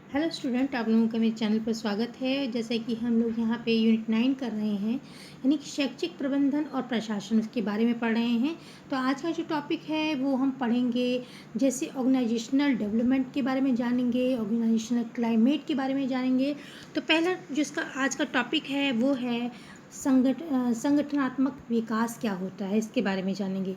Hello student, आप लोगों का मेरे चैनल पर स्वागत है। जैसे कि हम लोग यहाँ पे यूनिट 9 कर रहे हैं, यानी कि शैक्षिक प्रबंधन और प्रशासन के बारे में पढ़ रहे हैं। तो आज का जो टॉपिक है वो हम पढ़ेंगे, जैसे ऑर्गेनाइजेशनल डेवलपमेंट के बारे में जानेंगे, ऑर्गेनाइजेशनल क्लाइमेट के बारे में जानेंगे। तो पहला जिसका आज का टॉपिक है वो है संगठनात्मक विकास क्या होता है, इसके बारे में जानेंगे।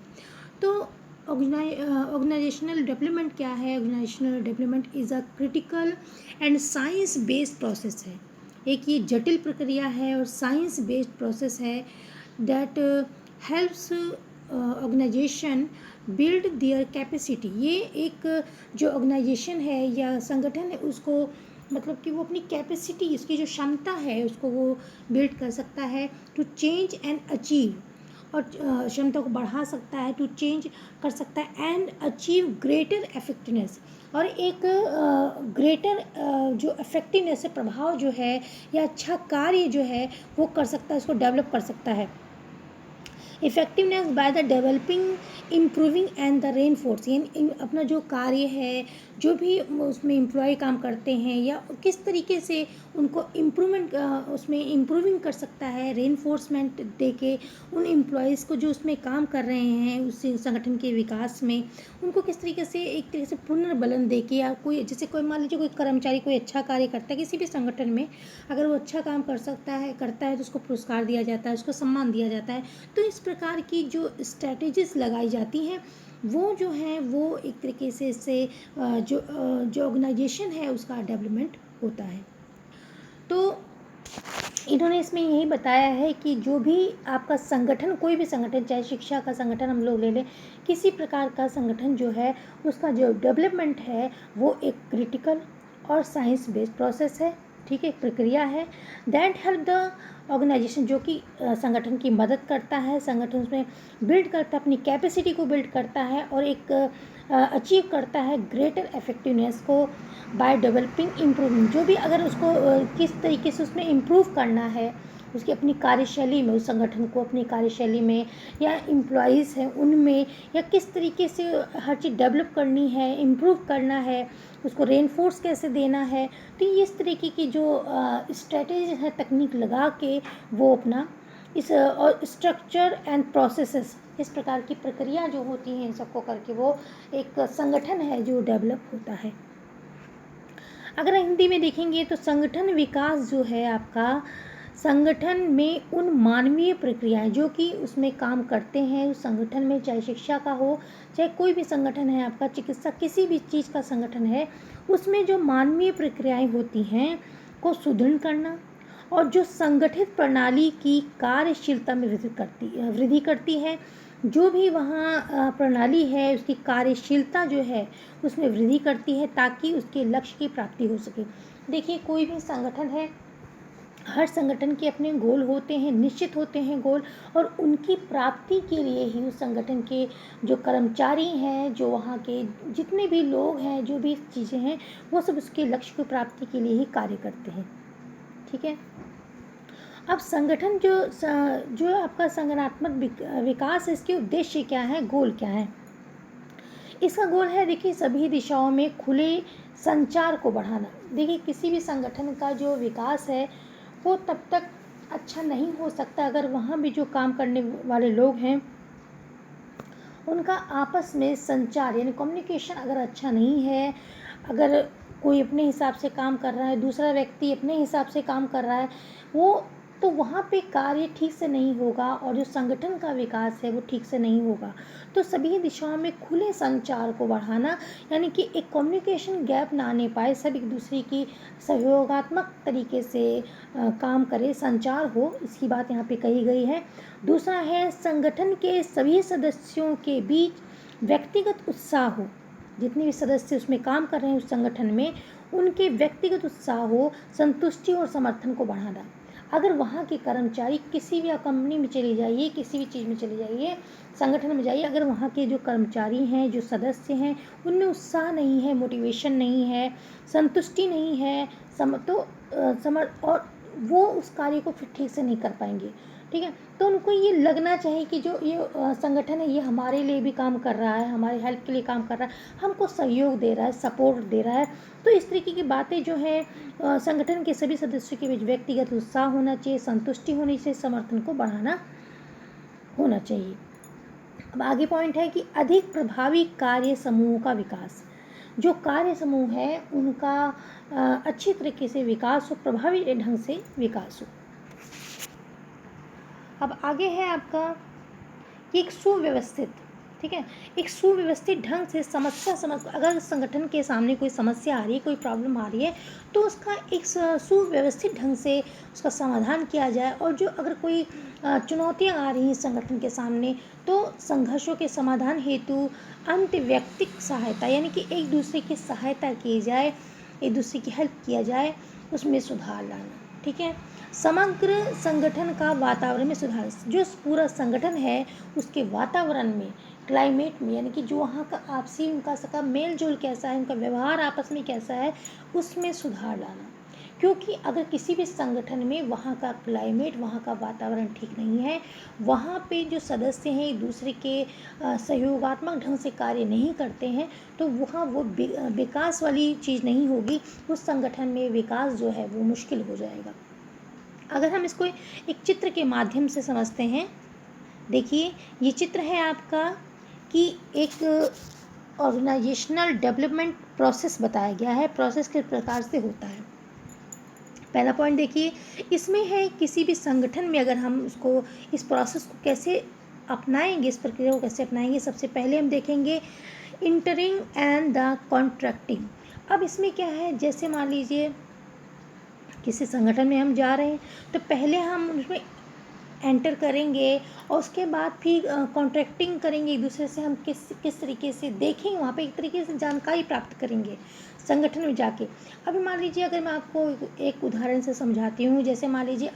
तो ऑर्गेनाइजेशनल डेवलपमेंट क्या है? Organisational development is a critical and science based process है। एक ये जटिल प्रक्रिया है और साइंस बेस्ड प्रोसेस है that helps organisation build their capacity. ये एक जो ऑर्गेनाइजेशन है या संगठन है उसको मतलब कि वो अपनी कैपेसिटी, इसकी जो क्षमता है उसको वो बिल्ड कर सकता है टू चेंज एंड अचीव, और क्षमता को बढ़ा सकता है, टू चेंज कर सकता है एंड अचीव ग्रेटर इफेक्टिवनेस, और एक ग्रेटर जो इफेक्टिवनेस है, प्रभाव जो है या अच्छा कार्य जो है वो कर सकता है, उसको डेवलप कर सकता है। Effectiveness by the developing improving and the reinforce, यानी अपना जो कार्य है, जो भी उसमें एम्प्लॉय काम करते हैं या किस तरीके से उनको इम्प्रूवमेंट उसमें इम्प्रूविंग कर सकता है, रेनफोर्समेंट दे के उन एम्प्लॉयज़ को जो उसमें काम कर रहे हैं उस संगठन के विकास में, उनको किस तरीके से एक तरीके से पुनर्बलन दे के, या कोई जैसे कोई मान लीजिए कोई कर्मचारी कोई अच्छा कार्य करता है किसी भी संगठन में, अगर वो अच्छा काम करता है तो उसको पुरस्कार दिया जाता है, उसको सम्मान दिया जाता है। तो इस प्रकार की जो स्ट्रैटेजीज लगाई जाती हैं वो जो है वो एक तरीके से इससे जो ऑर्गेनाइजेशन है उसका डेवलपमेंट होता है। तो इन्होंने इसमें यही बताया है कि जो भी आपका संगठन, कोई भी संगठन, चाहे शिक्षा का संगठन हम लोग ले लें, किसी प्रकार का संगठन जो है उसका जो डेवलपमेंट है वो एक क्रिटिकल और साइंस बेस्ड प्रोसेस है। ठीक है, एक प्रक्रिया है दैट हेल्प द ऑर्गेनाइजेशन, जो कि संगठन की मदद करता है, संगठन उसमें बिल्ड करता है, अपनी कैपेसिटी को बिल्ड करता है और एक अचीव करता है ग्रेटर इफेक्टिवनेस को बाय डेवलपिंग इम्प्रूविंग। जो भी अगर उसको किस तरीके से उसमें इम्प्रूव करना है, उसकी अपनी कार्यशैली में, उस संगठन को अपनी कार्यशैली में या एम्प्लॉयज़ हैं उनमें, या किस तरीके से हर चीज़ डेवलप करनी है, इम्प्रूव करना है, उसको रेनफोर्स कैसे देना है। तो ये इस तरीके की जो स्ट्रेटेजी है, तकनीक लगा के वो अपना इस और स्ट्रक्चर एंड प्रोसेसेस, इस प्रकार की प्रक्रिया जो होती हैं इन सबको करके वो एक संगठन है जो डेवलप होता है। अगर हिंदी में देखेंगे तो संगठन विकास जो है आपका, संगठन में उन मानवीय प्रक्रियाएं जो कि उसमें काम करते हैं उस संगठन में, चाहे शिक्षा का हो, चाहे कोई भी संगठन है आपका, चिकित्सा, किसी भी चीज़ का संगठन है, उसमें जो मानवीय प्रक्रियाएं होती हैं को सुदृढ़ करना और जो संगठित प्रणाली की कार्यशीलता में वृद्धि करती है। जो भी वहाँ प्रणाली है उसकी कार्यशीलता जो है उसमें वृद्धि करती है ताकि उसके लक्ष्य की प्राप्ति हो सके। देखिए, कोई भी संगठन है, हर संगठन के अपने गोल होते हैं, निश्चित होते हैं गोल, और उनकी प्राप्ति के लिए ही उस संगठन के जो कर्मचारी हैं, जो वहाँ के जितने भी लोग हैं, जो भी चीज़ें हैं, वो सब उसके लक्ष्य की प्राप्ति के लिए ही कार्य करते हैं। ठीक है, अब संगठन जो आपका संगठनात्मक विकास है, इसके उद्देश्य क्या है, गोल क्या है? इसका गोल है, देखिए, सभी दिशाओं में खुले संचार को बढ़ाना। देखिए, किसी भी संगठन का जो विकास है वो तब तक अच्छा नहीं हो सकता अगर वहाँ भी जो काम करने वाले लोग हैं उनका आपस में संचार यानी कम्युनिकेशन अगर अच्छा नहीं है, अगर कोई अपने हिसाब से काम कर रहा है, दूसरा व्यक्ति अपने हिसाब से काम कर रहा है, वो तो वहाँ पे कार्य ठीक से नहीं होगा और जो संगठन का विकास है वो ठीक से नहीं होगा। तो सभी दिशाओं में खुले संचार को बढ़ाना, यानी कि एक कम्युनिकेशन गैप ना आने पाए, सब एक दूसरे की सहयोगात्मक तरीके से काम करे, संचार हो, इसकी बात यहाँ पे कही गई है। दूसरा है, संगठन के सभी सदस्यों के बीच व्यक्तिगत उत्साह हो। जितने भी सदस्य उसमें काम कर रहे हैं उस संगठन में, उनके व्यक्तिगत उत्साह हो, संतुष्टि और समर्थन को बढ़ाना। अगर वहाँ के कर्मचारी, किसी भी कंपनी में चले जाइए, किसी भी चीज़ में चले जाइए, संगठन में जाइए, अगर वहाँ के जो कर्मचारी हैं, जो सदस्य हैं, उनमें उत्साह नहीं है, मोटिवेशन नहीं है, संतुष्टि नहीं है, और वो उस कार्य को फिर ठीक से नहीं कर पाएंगे। ठीक है। तो उनको ये लगना चाहिए कि जो ये संगठन है ये हमारे लिए भी काम कर रहा है, हमारी हेल्प के लिए काम कर रहा है, हमको सहयोग दे रहा है, सपोर्ट दे रहा है। तो इस तरीके की बातें जो है संगठन के सभी सदस्यों के बीच व्यक्तिगत उत्साह होना चाहिए, संतुष्टि होनी चाहिए, समर्थन को बढ़ाना होना चाहिए। अब आगे पॉइंट है कि अधिक प्रभावी कार्य समूहों का विकास। जो कार्य समूह है उनका अच्छी तरीके से विकास हो, प्रभावी ढंग से विकास हो। अब आगे है आपका एक सुव्यवस्थित, ठीक है, एक सुव्यवस्थित ढंग से समस्या अगर संगठन के सामने कोई समस्या आ रही है, कोई प्रॉब्लम आ रही है, तो उसका एक सुव्यवस्थित ढंग से उसका समाधान किया जाए। और जो अगर कोई चुनौतियां आ रही हैं संगठन के सामने, तो संघर्षों के समाधान हेतु अंतर्व्यक्तिक सहायता, यानी कि एक दूसरे की सहायता की जाए, एक दूसरे की हेल्प किया जाए, उसमें सुधार लाना। ठीक है। समग्र संगठन का वातावरण में सुधार, जो पूरा संगठन है उसके वातावरण में, क्लाइमेट में, यानी कि जो वहाँ का आपसी उनका सबका मेल जोल कैसा है, उनका व्यवहार आपस में कैसा है, उसमें सुधार लाना। क्योंकि अगर किसी भी संगठन में वहाँ का क्लाइमेट, वहाँ का वातावरण ठीक नहीं है, वहाँ पे जो सदस्य हैं एक दूसरे के सहयोगात्मक ढंग से कार्य नहीं करते हैं, तो वहाँ वो विकास वाली चीज़ नहीं होगी, उस संगठन में विकास जो है वो मुश्किल हो जाएगा। अगर हम इसको एक चित्र के माध्यम से समझते हैं, देखिए ये चित्र है आपका कि एक ऑर्गेनाइजेशनल डेवलपमेंट प्रोसेस बताया गया है, प्रोसेस किस प्रकार से होता है। पहला पॉइंट देखिए, इसमें है किसी भी संगठन में अगर हम इसको, इस प्रोसेस को कैसे अपनाएंगे, इस प्रक्रिया को कैसे अपनाएंगे, सबसे पहले हम देखेंगे इंटरिंग एंड द कॉन्ट्रैक्टिंग। अब इसमें क्या है, जैसे मान लीजिए किसी संगठन में हम जा रहे हैं, तो पहले हम उसमें एंटर करेंगे और उसके बाद फिर कॉन्ट्रैक्टिंग करेंगे, एक दूसरे से हम किस तरीके से देखेंगे, वहाँ पे एक तरीके से जानकारी प्राप्त करेंगे संगठन में जाके। अभी मान लीजिए अगर मैं आपको एक उदाहरण से समझाती हूँ, जैसे मान लीजिए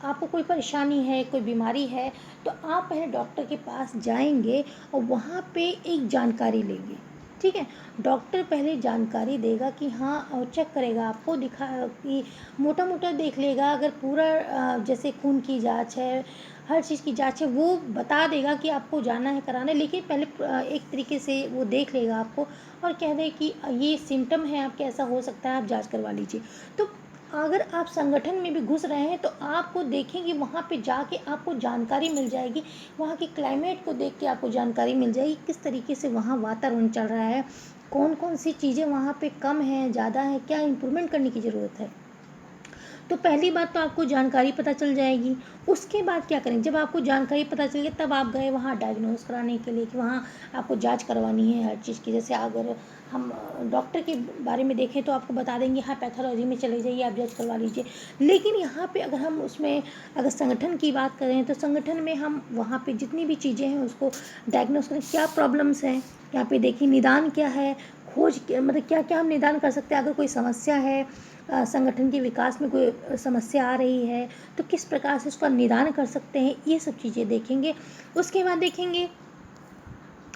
आपको कोई परेशानी है, कोई बीमारी है, तो आप पहले डॉक्टर के पास जाएंगे और वहाँ पे एक जानकारी लेंगे। ठीक है, डॉक्टर पहले जानकारी देगा कि हाँ, और चेक करेगा, आपको दिखा कि मोटा मोटा देख लेगा, अगर पूरा जैसे खून की जांच है, हर चीज़ की जांच है, वो बता देगा कि आपको जाना है कराने, लेकिन पहले एक तरीके से वो देख लेगा आपको और कह दे कि ये सिम्टम है आपके, ऐसा हो सकता है, आप जांच करवा लीजिए। तो अगर आप संगठन में भी घुस रहे हैं तो आपको देखेंगे, वहाँ पे जाके आपको जानकारी मिल जाएगी, वहाँ के क्लाइमेट को देख के आपको जानकारी मिल जाएगी किस तरीके से वहाँ वातावरण चल रहा है, कौन कौन सी चीज़ें वहाँ पे कम है, ज़्यादा है, क्या इम्प्रूवमेंट करने की ज़रूरत है। तो पहली बात तो आपको जानकारी पता चल जाएगी। उसके बाद क्या करेंगे, जब आपको जानकारी पता चल गई तब आप गए वहाँ डायग्नोस कराने के लिए कि वहाँ आपको जांच करवानी है हर चीज़ की। जैसे अगर हम डॉक्टर के बारे में देखें तो आपको बता देंगे हाँ पैथोलॉजी में चले जाइए, आप जांच करवा लीजिए। लेकिन यहाँ पे अगर हम उसमें अगर संगठन की बात करें तो संगठन में हम वहाँ पे जितनी भी चीज़ें हैं उसको डायग्नोस करें, क्या प्रॉब्लम्स हैं यहाँ पे, देखिए निदान क्या है, खोज मतलब क्या क्या हम निदान कर सकते हैं। अगर कोई समस्या है, संगठन के विकास में कोई समस्या आ रही है, तो किस प्रकार से उसका निदान कर सकते हैं, ये सब चीज़ें देखेंगे। उसके बाद देखेंगे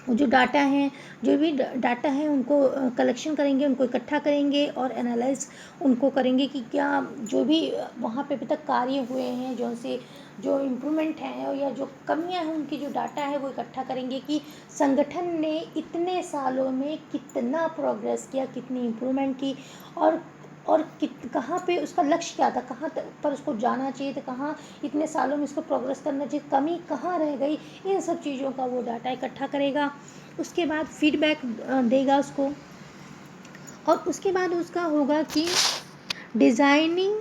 जो डाटा हैं, जो भी डाटा है उनको कलेक्शन करेंगे, उनको इकट्ठा करेंगे और एनालाइज उनको करेंगे कि क्या जो भी वहाँ पे अभी तक कार्य हुए हैं, जो इम्प्रूवमेंट हैं या जो कमियां हैं, उनकी जो डाटा है वो इकट्ठा करेंगे कि संगठन ने इतने सालों में कितना प्रोग्रेस किया, कितनी इम्प्रूवमेंट की, और कहाँ पे उसका लक्ष्य क्या था, कहाँ पर उसको जाना चाहिए था, कहाँ इतने सालों में इसको प्रोग्रेस करना चाहिए, कमी कहाँ रह गई, इन सब चीज़ों का वो डाटा इकट्ठा करेगा। उसके बाद फीडबैक देगा उसको, और उसके बाद उसका होगा कि डिज़ाइनिंग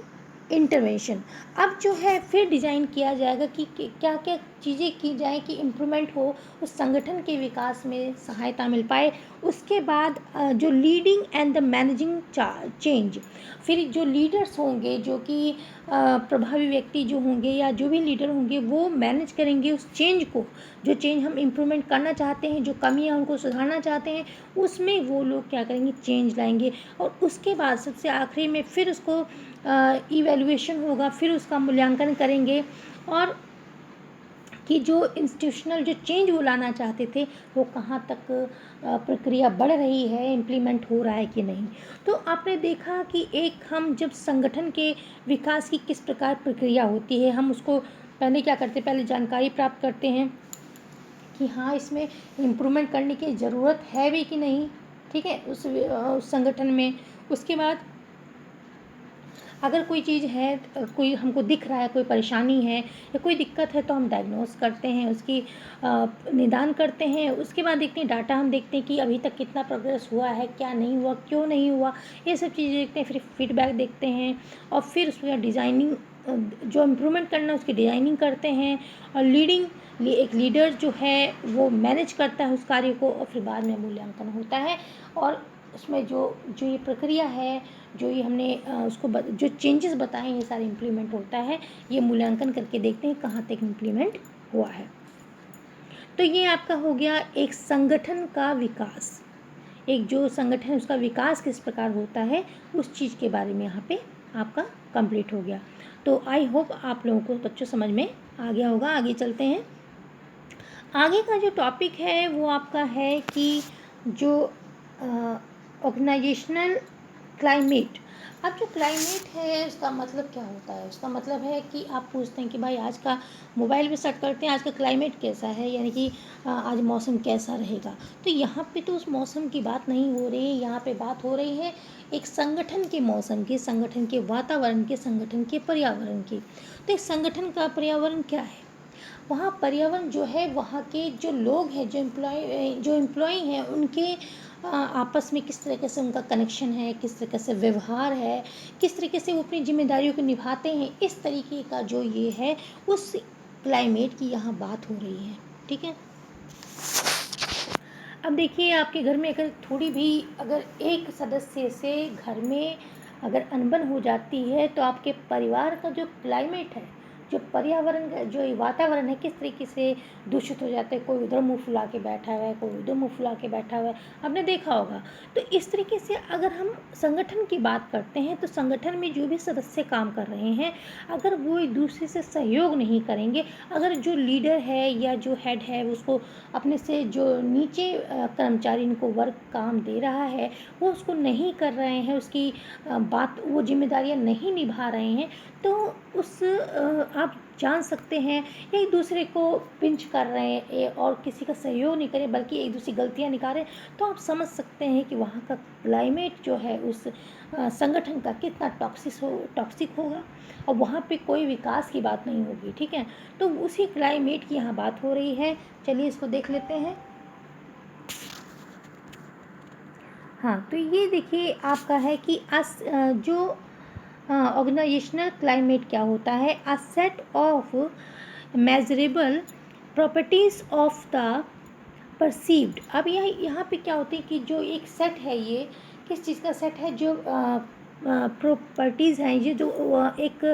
इंटरवेंशन। अब जो है फिर डिज़ाइन किया जाएगा कि क्या क्या चीज़ें की जाए कि इम्प्रूवमेंट हो, उस संगठन के विकास में सहायता मिल पाए। उसके बाद जो leading and the managing change, फिर जो लीडर्स होंगे, जो कि प्रभावी व्यक्ति जो होंगे या जो भी लीडर होंगे, वो मैनेज करेंगे उस चेंज को, जो चेंज हम इम्प्रूवमेंट करना चाहते हैं, जो कमियां उनको सुधारना चाहते हैं, उसमें वो लोग क्या करेंगे, चेंज लाएंगे। और उसके बाद सबसे आखिरी में फिर उसको इवैल्यूएशन होगा, फिर उसका मूल्यांकन करेंगे। और कि जो इंस्टीट्यूशनल जो चेंज वो लाना चाहते थे वो कहाँ तक प्रक्रिया बढ़ रही है, इम्प्लीमेंट हो रहा है कि नहीं। तो आपने देखा कि एक हम जब संगठन के विकास की किस प्रकार प्रक्रिया होती है, हम उसको पहले क्या करते हैं, पहले जानकारी प्राप्त करते हैं कि हाँ इसमें इम्प्रूवमेंट करने की ज़रूरत है भी कि नहीं, ठीक है, उस संगठन में। उसके बाद अगर कोई चीज़ है, कोई हमको दिख रहा है, कोई परेशानी है या कोई दिक्कत है, तो हम डायग्नोस करते हैं, उसकी निदान करते हैं। उसके बाद देखते हैं डाटा, हम देखते हैं कि अभी तक कितना प्रोग्रेस हुआ है, क्या नहीं हुआ, क्यों नहीं हुआ, ये सब चीज़ें देखते हैं। फिर फीडबैक देखते हैं और फिर उसमें डिज़ाइनिंग, जो इम्प्रूवमेंट करना है उसकी डिज़ाइनिंग करते हैं। और एक लीडर जो है वो मैनेज करता है उस कार्य को, और फिर बाद में मूल्यांकन होता है। और उसमें जो जो ये प्रक्रिया है, जो ये हमने जो चेंजेस बताए, ये सारे इम्प्लीमेंट होता है। ये मूल्यांकन करके देखते हैं कहाँ तक इम्प्लीमेंट हुआ है। तो ये आपका हो गया एक संगठन का विकास, एक जो संगठन है उसका विकास किस प्रकार होता है, उस चीज़ के बारे में यहाँ पे आपका कंप्लीट हो गया। तो आई होप आप लोगों को बच्चों समझ में आ गया होगा। आगे चलते हैं। आगे का जो टॉपिक है वो आपका है कि जो ऑर्गेनाइजेशनल क्लाइमेट। अब जो क्लाइमेट है उसका मतलब क्या होता है, उसका मतलब है कि आप पूछते हैं कि भाई आज का मोबाइल पे सर्च करते हैं आज का क्लाइमेट कैसा है, यानी कि आज मौसम कैसा रहेगा। तो यहाँ पे तो उस मौसम की बात नहीं हो रही है, यहाँ पे बात हो रही है एक संगठन के मौसम की, संगठन के वातावरण के, संगठन के पर्यावरण की। तो एक संगठन का पर्यावरण क्या है, वहाँ पर्यावरण जो है, वहाँ के जो लोग हैं, जो एम्प्लॉय हैं, उनके आपस में किस तरीके से उनका कनेक्शन है, किस तरीके से व्यवहार है, किस तरीके से वो अपनी जिम्मेदारियों को निभाते हैं, इस तरीके का जो ये है उस क्लाइमेट की यहाँ बात हो रही है। ठीक है। अब देखिए आपके घर में अगर थोड़ी भी अगर एक सदस्य से घर में अगर अनबन हो जाती है, तो आपके परिवार का जो क्लाइमेट है, जो पर्यावरण का जो वातावरण है, किस तरीके से दूषित हो जाता है। कोई उधर मुंह फुला के बैठा हुआ है, कोई उधर मुंह फुला के बैठा हुआ है, आपने देखा होगा। तो इस तरीके से अगर हम संगठन की बात करते हैं, तो संगठन में जो भी सदस्य काम कर रहे हैं, अगर वो एक दूसरे से सहयोग नहीं करेंगे, अगर जो लीडर है या जो हेड है उसको अपने से जो नीचे कर्मचारी इनको वर्क काम दे रहा है वो उसको नहीं कर रहे हैं, उसकी बात वो जिम्मेदारियां नहीं निभा रहे हैं, तो उस आप जान सकते हैं एक दूसरे को पिंच कर रहे हैं और किसी का सहयोग नहीं करें, बल्कि एक दूसरी गलतियां निकालें, तो आप समझ सकते हैं कि वहाँ का क्लाइमेट जो है उस संगठन का कितना टॉक्सिक होगा, और वहाँ पे कोई विकास की बात नहीं होगी। ठीक है। तो उसी क्लाइमेट की यहाँ बात हो रही है। चलिए इसको देख लेते हैं। हाँ, तो ये देखिए आपका है कि जो ऑर्गेनाइजेशनल क्लाइमेट क्या होता है, a set of measurable properties of the perceived. अब यहाँ पे क्या होता है कि जो एक सेट है, ये किस चीज़ का सेट है, जो प्रॉपर्टीज़ हैं, ये जो एक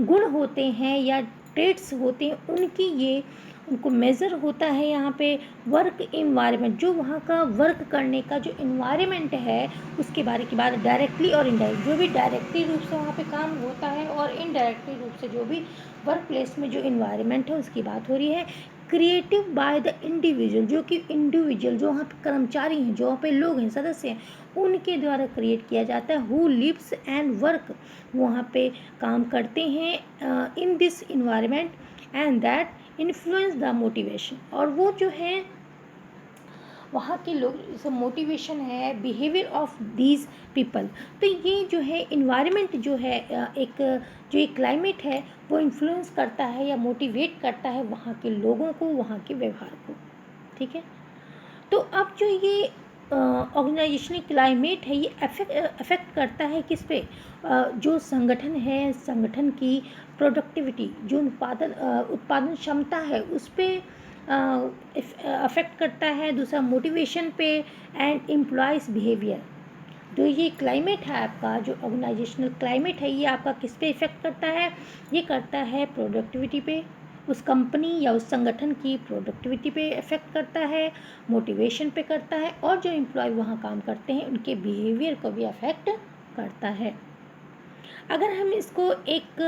गुण होते हैं या ट्रेड्स होते हैं, उनको मेज़र होता है यहाँ पे वर्क इन्वायरमेंट, जो वहाँ का वर्क करने का जो इन्वायरमेंट है उसके बारे की बात, डायरेक्टली और इनडायरेक्ट, जो भी डायरेक्टली रूप से वहाँ पे काम होता है और इनडायरेक्टली रूप से जो भी वर्क प्लेस में जो इन्वायरमेंट है उसकी बात हो रही है। क्रिएटिव बाय द इंडिविजुअल, जो कि इंडिविजुअल जो वहाँ पे कर्मचारी हैं, जो वहाँ पे लोग हैं, सदस्य हैं, उनके द्वारा क्रिएट किया जाता है। हु लिव्स एंड वर्क, वहाँ पे काम करते हैं in this environment, and that influence the motivation, और वो जो है वहाँ के लोग, जैसे मोटिवेशन है, बिहेवियर ऑफ दीज पीपल। तो ये जो है इन्वायरमेंट जो है जो एक क्लाइमेट है वो इन्फ्लुएंस करता है या मोटिवेट करता है वहाँ के लोगों को, वहाँ के व्यवहार को। ठीक है। तो अब जो ये ऑर्गेनाइजेशनल क्लाइमेट है, ये अफेक्ट करता है किस पे, जो संगठन है, संगठन की प्रोडक्टिविटी, जो उत्पादन क्षमता है उस पर अफेक्ट करता है। दूसरा मोटिवेशन पे, एंड एम्प्लॉयज़ बिहेवियर। जो ये क्लाइमेट है आपका, जो ऑर्गेनाइजेशनल क्लाइमेट है, ये आपका किस पे इफ़ेक्ट करता है, ये करता है प्रोडक्टिविटी पे, उस कंपनी या उस संगठन की प्रोडक्टिविटी पे इफ़ेक्ट करता है, मोटिवेशन पे करता है, और जो एम्प्लॉय वहाँ काम करते हैं उनके बिहेवियर को भी अफेक्ट करता है। अगर हम इसको एक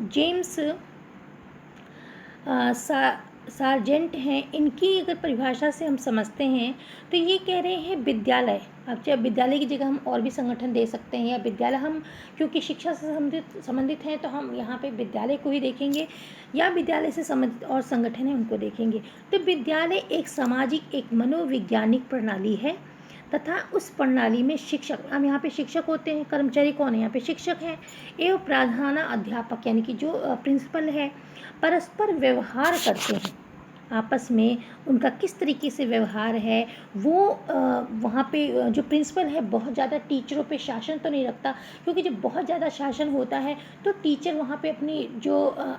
जेम्स सार्जेंट हैं, इनकी अगर परिभाषा से हम समझते हैं तो ये कह रहे हैं विद्यालय। अब चाहे विद्यालय की जगह हम और भी संगठन दे सकते हैं, या विद्यालय हम क्योंकि शिक्षा से संबंधित हैं तो हम यहाँ पे विद्यालय को ही देखेंगे, या विद्यालय से संबंधित और संगठन हैं उनको देखेंगे। तो विद्यालय एक सामाजिक, एक मनोवैज्ञानिक प्रणाली है तथा उस प्रणाली में शिक्षक, हम यहाँ पे शिक्षक होते हैं, कर्मचारी कौन है यहाँ पे, शिक्षक हैं, एवं प्रधान अध्यापक यानी कि जो प्रिंसिपल है, परस्पर व्यवहार करते हैं। आपस में उनका किस तरीके से व्यवहार है वो वहाँ पे जो प्रिंसिपल है बहुत ज़्यादा टीचरों पे शासन तो नहीं रखता, क्योंकि जब बहुत ज़्यादा शासन होता है तो टीचर वहाँ पे अपनी जो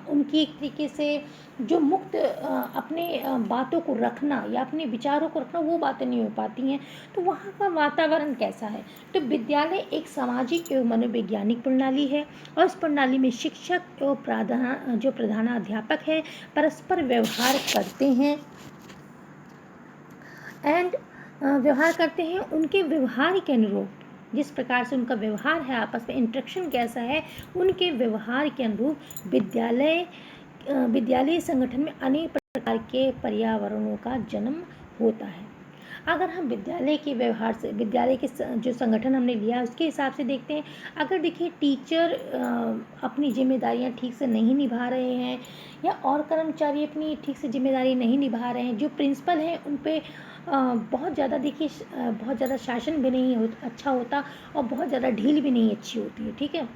उनकी एक तरीके से जो मुक्त अपने बातों को रखना या अपने विचारों को रखना, वो बातें नहीं हो पाती हैं। तो वहाँ का वातावरण कैसा है, तो विद्यालय एक सामाजिक एवं मनोवैज्ञानिक प्रणाली है और इस प्रणाली में शिक्षक एवं जो प्रधानाध्यापक है परस्पर व्यवहार करते हैं व्यवहार करते हैं उनके व्यवहार के अनुरूप। जिस प्रकार से उनका व्यवहार है, आपस में इंटरेक्शन कैसा है, उनके व्यवहार के अनुरूप विद्यालय संगठन में अनेक प्रकार के पर्यावरणों का जन्म होता है। अगर हम विद्यालय के व्यवहार से, विद्यालय के जो संगठन हमने लिया उसके हिसाब से देखते हैं, अगर देखिए टीचर अपनी जिम्मेदारियां ठीक से नहीं निभा रहे हैं या और कर्मचारी अपनी ठीक से जिम्मेदारी नहीं निभा रहे हैं, जो प्रिंसिपल हैं उन पे बहुत ज़्यादा देखिए बहुत ज़्यादा शासन भी नहीं अच्छा होता और बहुत ज़्यादा ढील भी नहीं अच्छी होती है, ठीक है।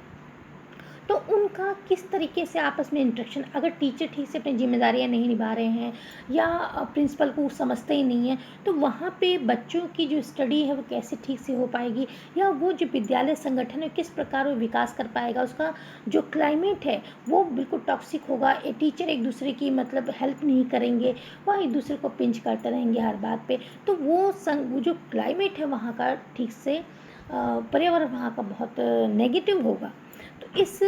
तो उनका किस तरीके से आपस में इंटरेक्शन, अगर टीचर ठीक से अपनी जिम्मेदारियां नहीं निभा रहे हैं या प्रिंसिपल को समझते ही नहीं है, तो वहाँ पे बच्चों की जो स्टडी है वो कैसे ठीक से हो पाएगी, या वो जो विद्यालय संगठन है किस प्रकार वो विकास कर पाएगा। उसका जो क्लाइमेट है वो बिल्कुल टॉक्सिक होगा, टीचर एक दूसरे की मतलब हेल्प नहीं करेंगे, वह एक दूसरे को पिंच करते रहेंगे हर बात पे, तो वो जो क्लाइमेट है वहाँ का ठीक से पर्यावरण वहाँ का बहुत नेगेटिव होगा। तो इस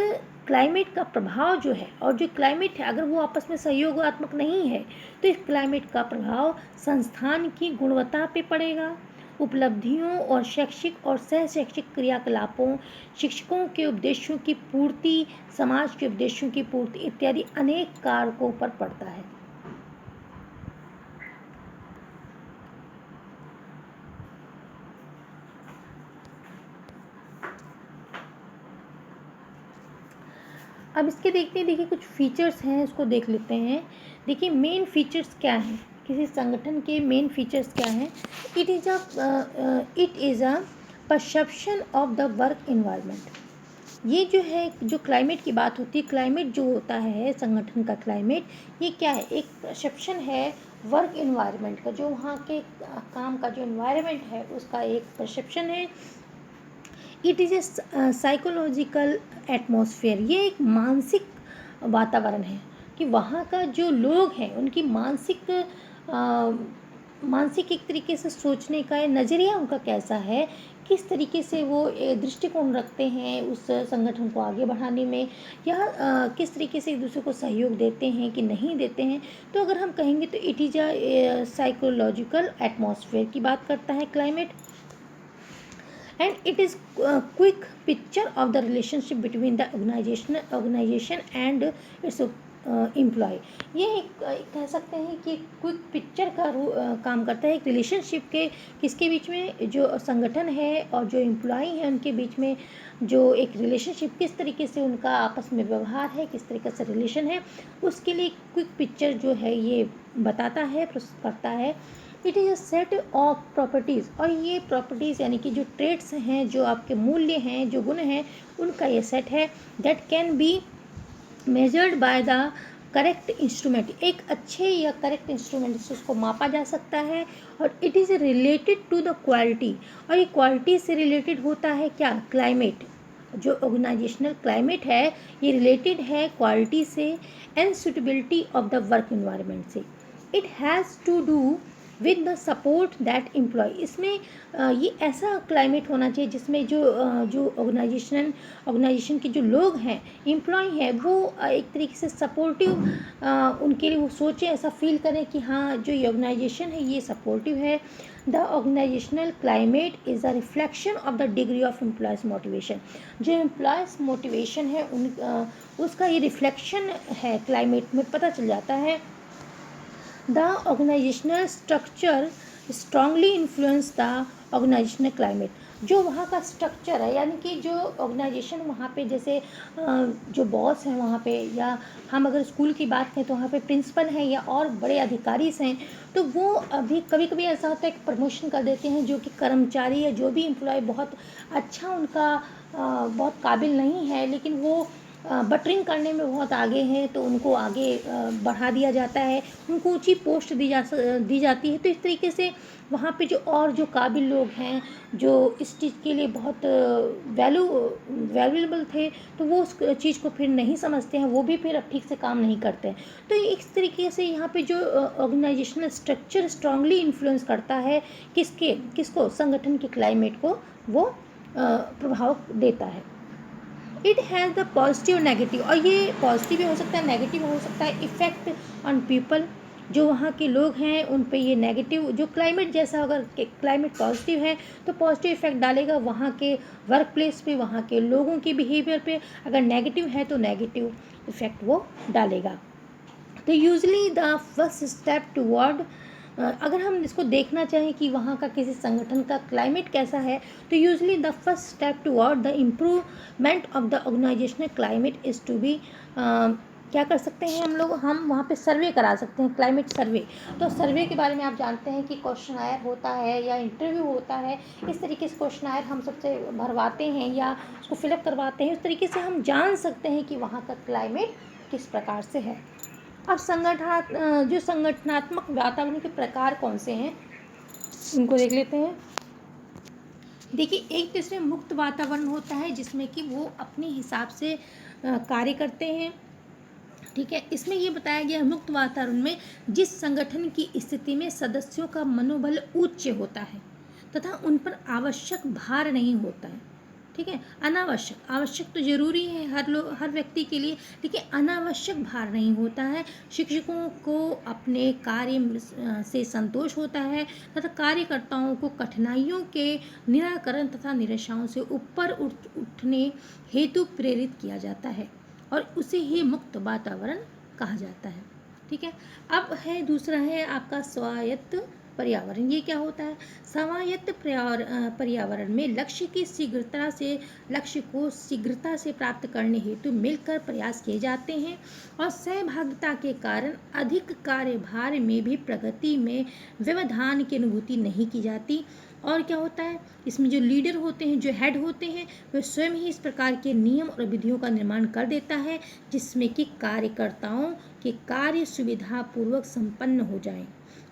क्लाइमेट का प्रभाव जो है, और जो क्लाइमेट है अगर वो आपस में सहयोगात्मक नहीं है तो इस क्लाइमेट का प्रभाव संस्थान की गुणवत्ता पे पड़ेगा, उपलब्धियों और शैक्षिक और सह शैक्षिक क्रियाकलापों, शिक्षकों के उद्देश्यों की पूर्ति, समाज के उद्देश्यों की पूर्ति इत्यादि अनेक कारकों पर पड़ता है। अब इसके देखते हैं, देखिए कुछ फीचर्स हैं उसको देख लेते हैं। देखिए मेन फीचर्स क्या हैं, किसी संगठन के मेन फीचर्स क्या हैं। It is a perception of the work environment. ये जो है, जो क्लाइमेट की बात होती है, क्लाइमेट जो होता है संगठन का क्लाइमेट, ये क्या है, एक परसेप्शन है वर्क इन्वायरमेंट का, जो वहाँ के काम का जो इन्वायरमेंट है उसका एक परसेप्शन है। It is a psychological atmosphere, ये एक मानसिक वातावरण है कि वहाँ का जो लोग हैं उनकी मानसिक एक तरीके से सोचने का नज़रिया उनका कैसा है, किस तरीके से वो दृष्टिकोण रखते हैं उस संगठन को आगे बढ़ाने में, या किस तरीके से एक दूसरे को सहयोग देते हैं कि नहीं देते हैं। तो अगर हम कहेंगे तो it is a psychological atmosphere की बात करता है climate. And it is a quick picture of the relationship between the organization and its employ. ये एक कह सकते हैं कि क्विक पिक्चर का काम करता है, एक रिलेशनशिप के किसके बीच में, जो संगठन है और जो एम्प्लॉय हैं उनके बीच में जो एक रिलेशनशिप, किस तरीके से उनका आपस में व्यवहार है, किस तरीके से रिलेशन है, उसके लिए क्विक पिक्चर जो है ये बताता है, प्रस्तुत करता है। It is a set of properties, और ये प्रॉपर्टीज़ यानी कि जो ट्रेड्स हैं, जो आपके मूल्य हैं, जो गुण हैं, उनका ये सेट है। That can be measured by the correct instrument, एक अच्छे या करेक्ट इंस्ट्रूमेंट से उसको मापा जा सकता है। और it is related to the quality, और ये क्वालिटी से रिलेटेड होता है क्या, क्लाइमेट, जो ऑर्गेनाइजेशनल क्लाइमेट है ये रिलेटेड है क्वालिटी से and suitability of the work environment से। It has to do with the support that employ, इसमें ये ऐसा क्लाइमेट होना चाहिए जिसमें जो ऑर्गेनाइजेशन के जो लोग हैं, एम्प्लॉय हैं, वो एक तरीके से सपोर्टिव उनके लिए वो सोचें, ऐसा फील करें कि हाँ जो ये ऑर्गेनाइजेशन है ये सपोर्टिव है, the organisational climate is a reflection of the degree of employees motivation. जो एम्प्लॉयज़ मोटिवेशन है उसका ये रिफ्लेक्शन है, क्लाइमेट में पता चल जाता है। The organisational structure strongly influence the organisational climate. जो वहाँ का स्ट्रक्चर है, यानी कि जो ऑर्गेनाइजेशन वहाँ पे, जैसे जो बॉस हैं वहाँ पे, या हम अगर स्कूल की बात करें तो वहाँ पे प्रिंसिपल हैं या और बड़े अधिकारी हैं, तो वो अभी कभी कभी ऐसा होता है कि प्रमोशन कर देते हैं जो कि कर्मचारी या जो भी एम्प्लॉय बहुत अच्छा, उनका बहुत काबिल नहीं है, लेकिन वो बटरिंग करने में बहुत आगे हैं, तो उनको आगे बढ़ा दिया जाता है, उनको ऊंची पोस्ट दी जाती है। तो इस तरीके से वहाँ पे जो और जो काबिल लोग हैं, जो इस चीज़ के लिए बहुत वैल्यूएबल थे, तो वो उस चीज़ को फिर नहीं समझते हैं, वो भी फिर अब ठीक से काम नहीं करते हैं। तो इस तरीके से यहाँ पे जो ऑर्गेनाइजेशनल स्ट्रक्चर स्ट्रांगली इन्फ्लुएंस करता है किसको, संगठन के क्लाइमेट को, वो प्रभाव देता है। It has the positive negative, और ये पॉजिटिव भी हो सकता है, नेगेटिव हो सकता है, इफ़ेक्ट ऑन पीपल। जो वहाँ के लोग हैं उन पे ये नेगेटिव, जो क्लाइमेट जैसा, अगर क्लाइमेट पॉजिटिव है तो पॉजिटिव इफेक्ट डालेगा वहाँ के वर्क प्लेस पे, वहाँ के लोगों के बिहेवियर पे। अगर नेगेटिव है तो नेगेटिव इफेक्ट वो डालेगा। तो usually the first step toward, अगर हम इसको देखना चाहें कि वहाँ का किसी संगठन का क्लाइमेट कैसा है, तो usually the first step toward the improvement of the organisational climate is to be, क्या कर सकते हैं हम वहाँ पे सर्वे करा सकते हैं, क्लाइमेट सर्वे। तो सर्वे के बारे में आप जानते हैं कि क्वेश्चनायर होता है या इंटरव्यू होता है, इस तरीके से क्वेश्चनायर हम सबसे भरवाते हैं या उसको फिलअप करवाते हैं। इस तरीके से हम जान सकते हैं कि वहाँ का क्लाइमेट किस प्रकार से है। अब जो संगठनात्मक वातावरण के प्रकार कौन से हैं, उनको देख लेते हैं। देखिए, एक तो इसमें मुक्त वातावरण होता है जिसमें कि वो अपने हिसाब से कार्य करते हैं, ठीक है। इसमें ये बताया गया मुक्त वातावरण में जिस संगठन की स्थिति में सदस्यों का मनोबल उच्च होता है तथा उन पर आवश्यक भार नहीं होता है, ठीक है। अनावश्यक, आवश्यक तो जरूरी है हर व्यक्ति के लिए, लेकिन अनावश्यक भार नहीं होता है। शिक्षकों को अपने कार्य से संतोष होता है तथा कार्यकर्ताओं को कठिनाइयों के निराकरण तथा निराशाओं से ऊपर उठने हेतु प्रेरित किया जाता है, और उसे ही मुक्त वातावरण कहा जाता है, ठीक है। अब है दूसरा है आपका स्वायत्त पर्यावरण। ये क्या होता है? स्वायत्त पर्यावरण में लक्ष्य को शीघ्रता से प्राप्त करने हेतु मिलकर प्रयास किए जाते हैं, और सहभागिता के कारण अधिक कार्यभार में भी प्रगति में व्यवधान की अनुभूति नहीं की जाती। और क्या होता है, इसमें जो लीडर होते हैं, जो हेड होते हैं, वे स्वयं ही इस प्रकार के नियम और विधियों का निर्माण कर देता है जिसमें कि कार्यकर्ताओं के कार्य सुविधापूर्वक संपन्न हो जाएं।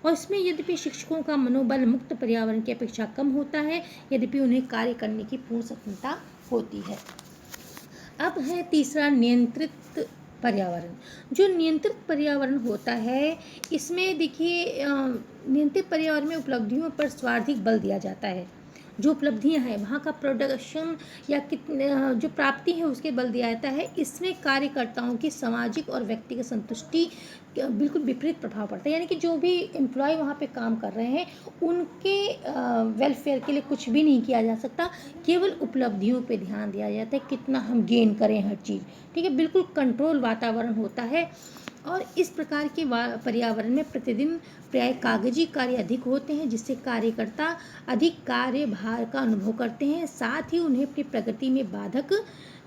और इसमें यद्यपि शिक्षकों का मनोबल मुक्त पर्यावरण की अपेक्षा कम होता है, यद्यपि उन्हें कार्य करने की पूर्ण स्वतंत्रता होती है। अब है तीसरा नियंत्रित पर्यावरण। जो नियंत्रित पर्यावरण होता है, इसमें देखिए नियंत्रित पर्यावरण में उपलब्धियों पर सर्वाधिक बल दिया जाता है। जो उपलब्धियां हैं, वहाँ का प्रोडक्शन या कितने जो प्राप्ति है उसके बल दिया जाता है। इसमें कार्यकर्ताओं की सामाजिक और व्यक्तिगत संतुष्टि बिल्कुल विपरीत प्रभाव पड़ता है, यानी कि जो भी एम्प्लॉय वहाँ पे काम कर रहे हैं उनके वेलफेयर के लिए कुछ भी नहीं किया जा सकता, केवल उपलब्धियों पे ध्यान दिया जाता है, कितना हम गेन करें हर चीज़, ठीक है। बिल्कुल कंट्रोल वातावरण होता है, और इस प्रकार के पर्यावरण में प्रतिदिन प्राय कागजी कार्य अधिक होते हैं, जिससे कार्यकर्ता अधिक कार्यभार का अनुभव करते हैं, साथ ही उन्हें अपनी प्रगति में बाधक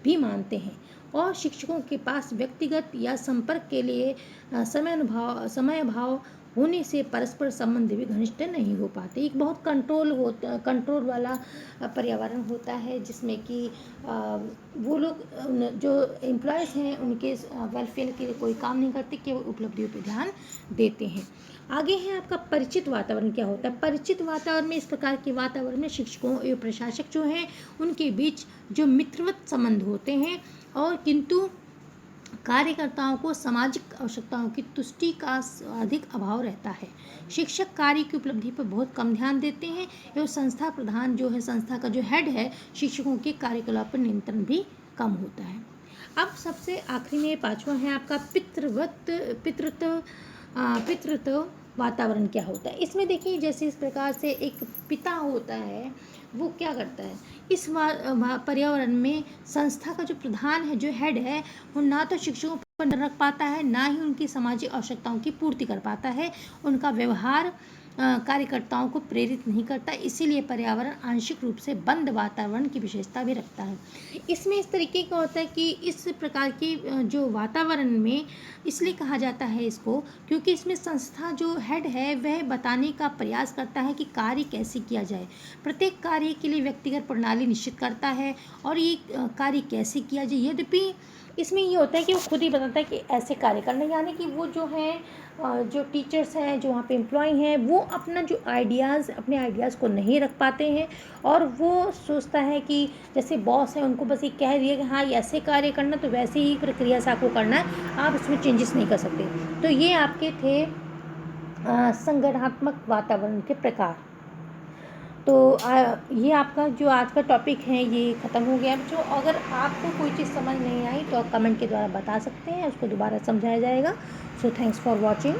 भी मानते हैं। और शिक्षकों के पास व्यक्तिगत या संपर्क के लिए समय अभाव होने से परस्पर संबंध भी घनिष्ठ नहीं हो पाते। एक बहुत कंट्रोल वाला पर्यावरण होता है, जिसमें कि वो लोग जो एम्प्लॉयज़ हैं उनके वेलफेयर के लिए कोई काम नहीं करते, केवल उपलब्धियों पर ध्यान देते हैं। आगे है आपका परिचित वातावरण। क्या होता है परिचित वातावरण में? इस प्रकार के वातावरण में शिक्षकों एवं प्रशासक जो हैं उनके बीच जो मित्रवत संबंध होते हैं, और किंतु कार्यकर्ताओं को सामाजिक आवश्यकताओं की तुष्टि का अधिक अभाव रहता है। शिक्षक कार्य की उपलब्धि पर बहुत कम ध्यान देते हैं, एवं संस्था प्रधान जो है, संस्था का जो हेड है, शिक्षकों के कार्यकलाप पर नियंत्रण भी कम होता है। अब सबसे आखिरी में पांचवा है आपका पितृत्व वातावरण क्या होता है। इसमें देखिए जैसे इस प्रकार से एक पिता होता है, वो क्या करता है, इस पर्यावरण में संस्था का जो प्रधान है, जो हेड है, वो ना तो शिक्षकों पर नजर रख पाता है, ना ही उनकी सामाजिक आवश्यकताओं की पूर्ति कर पाता है। उनका व्यवहार कार्यकर्ताओं को प्रेरित नहीं करता, इसीलिए पर्यावरण आंशिक रूप से बंद वातावरण की विशेषता भी रखता है। इसमें इस तरीके का होता है कि इस प्रकार की जो वातावरण में इसलिए कहा जाता है इसको, क्योंकि इसमें संस्था जो हेड है वह बताने का प्रयास करता है कि कार्य कैसे किया जाए। प्रत्येक कार्य के लिए व्यक्तिगत प्रणाली निश्चित करता है और ये कार्य कैसे किया जाए। यद्यपि इसमें ये होता है कि वो खुद ही बताता है कि ऐसे कार्य करना, यानी कि वो जो है जो टीचर्स हैं, जो वहाँ पे एम्प्लॉय हैं, वो अपना जो अपने आइडियाज़ को नहीं रख पाते हैं, और वो सोचता है कि जैसे बॉस है उनको बस ये कह दिया कि हाँ ये ऐसे कार्य करना, तो वैसे ही प्रक्रिया से आपको करना है, आप इसमें चेंजेस नहीं कर सकते। तो ये आपके थे संगठनात्मक वातावरण के प्रकार। तो ये आपका जो आज का टॉपिक है ये ख़त्म हो गया। जो अगर आपको कोई चीज़ समझ नहीं आई तो आप कमेंट के द्वारा बता सकते हैं, उसको दोबारा समझाया जाएगा। So thanks for watching.